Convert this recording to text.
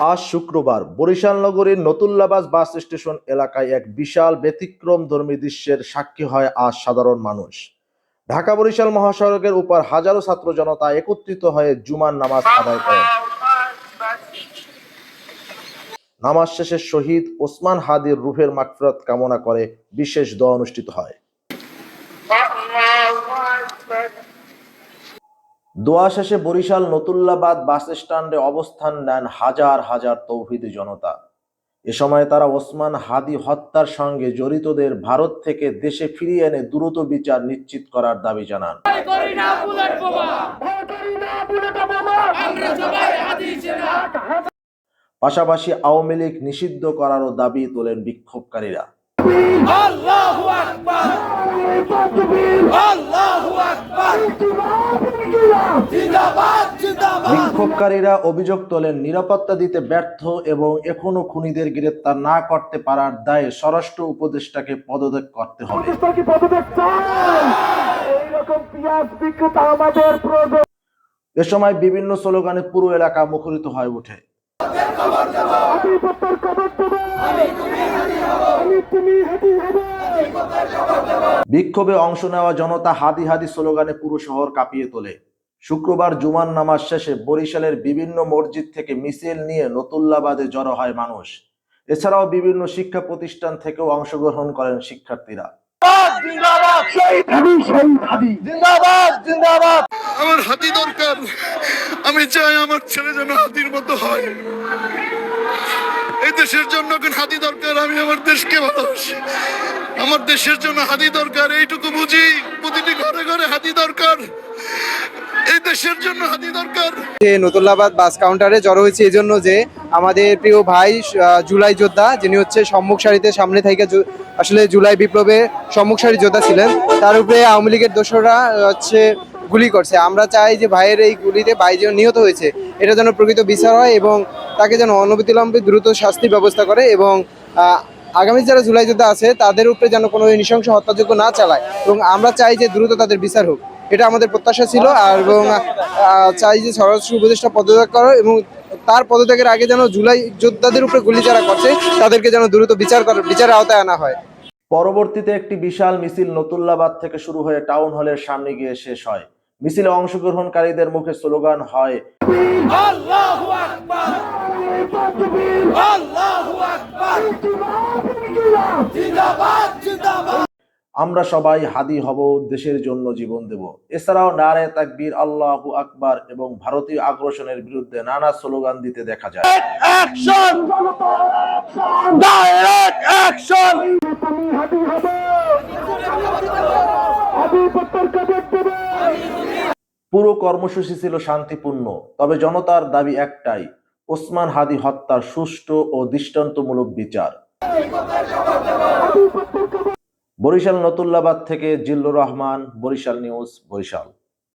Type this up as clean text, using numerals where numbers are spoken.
আজ শুক্রবার বরিশাল নগরীর নতুল্লাবাজ বাস স্টেশন এলাকায় এক বিশাল ব্যতিক্রমধর্মী দৃশ্যের সাক্ষী হয় আজ সাধারণ মানুষ। ঢাকা বরিশাল মহাসড়কের উপর হাজারো ছাত্র জনতা একত্রিত হয়ে জুমার নামাজ আদায় করেন। নামাজ শেষে শহীদ ওসমান হাদির রূহের মাগফিরাত কামনা করে বিশেষ দোয়া অনুষ্ঠিত হয়। দোয়া শেষে বরিশাল নতুল্লাবাদ বাস স্ট্যান্ডে অবস্থান নেন হাজার হাজার তৌহিদি জনতা। এ সময় তারা ওসমান হাদি হত্যার সঙ্গে জড়িতদের ভারত থেকে দেশে ফিরিয়ে এনে দ্রুত বিচার নিশ্চিত করার দাবি জানান। পাশাপাশি আওয়ামী লীগ নিষিদ্ধ করারও দাবি তোলেন বিক্ষোভকারীরা। বিক্ষোভকারীরা অভিযোগ তোলেন নিরাপত্তা দিতে ব্যর্থ এবং এখনো খুনিদের গ্রেপ্তার না করতে পারার দায়ে স্বরাষ্ট্র উপদেষ্টাকে পদত্যাগ করতে হবে। এ সময় বিভিন্ন স্লোগানে পুরো এলাকা মুখরিত হয়ে ওঠে। বিক্ষোভে অংশ নেওয়া জনতা হাদি হাদি স্লোগানে পুরো শহর কাঁপিয়ে তোলে। শুক্রবার জুমার নামাজ শেষে বরিশালের বিভিন্ন মসজিদ থেকে মিছিল নিয়ে নতুল্লাবাদে জড়ো হয় মানুষ। এছাড়াও বিভিন্ন শিক্ষা প্রতিষ্ঠান থেকেও অংশগ্রহণ করেন শিক্ষার্থীরা। আমার হাতি দরকার, আমি চাই আমার ছেলে যেন হাতির মতো হয়। এই দেশের জন্য হাতি দরকার, আমি আমার দেশকে ভালোবাসি, আমার দেশের জন্য হাতি দরকার, এইটুকু বুঝি। প্রতিটি ঘরে ঘরে হাতি দরকার, এই দেশের জন্য হাতি দরকার। নতুল্লাবাদ বাস কাউন্টারে জড়ো হয়েছে এই জন্য যে আমাদের প্রিয় ভাই জুলাই যোদ্ধা, যিনি হচ্ছে সম্মুখ সারিতে সামনে থেকে আসলে জুলাই বিপ্লবে সম্মুখ সারি যোদ্ধা ছিলেন, তার উপরে আওয়ামী লীগের দোসররা হচ্ছে গুলি করছে। আমরা চাই যে ভাইয়ের এই গুলিতে ভাই যেন নিহত হয়েছে এটা যেন প্রকৃত বিচার হয় এবং তাকে যেন অনতিবিলম্বে দ্রুত শাস্তির ব্যবস্থা করে এবং আগামী যারা জুলাই যোদ্ধা আছে তাদের উপরে যেন কোনো নৃশংস হত্যাযজ্ঞ না চালায় এবং আমরা চাই যে দ্রুত তাদের বিচার হোক, এটা আমাদের প্রত্যাশা ছিল। আর এবং চাই যে স্বরাষ্ট্র উপদেষ্টা পদত্যাগ করে এবং তার পদত্যাগের আগে যেন জুলাই যোদ্ধাদের উপরে গুলি যারা করছে তাদেরকে যেন দ্রুত বিচারের আওতায় আনা হয়। পরবর্তীতে একটি বিশাল মিছিল নতুল্লাবাদ থেকে শুরু হয়ে টাউন হলের সামনে গিয়ে শেষ হয়। মিছিলে অংশগ্রহণকারীদের মুখে স্লোগান হয় আল্লাহু আকবার, আল্লাহু আকবার, জিন্দাবাদ, জিন্দাবাদ। আমরা সবাই হাদি হব, দেশের জন্য জীবন দেব। এছাড়াও নারে তাকবীর, আল্লাহু আকবার এবং ভারতীয় আগ্রাসনের বিরুদ্ধে নানা স্লোগান দিতে দেখা যায়। Action, direct action. পুরো কর্মসূচি ছিল শান্তিপূর্ণ, তবে জনতার দাবি একটাই, ওসমান হাদি হত্যার সুষ্ঠু ও দৃষ্টান্তমূলক বিচার। বরিশাল নতুল্লাবাদ থেকে জিল্লুর রহমান, বরিশাল নিউজ, বরিশাল।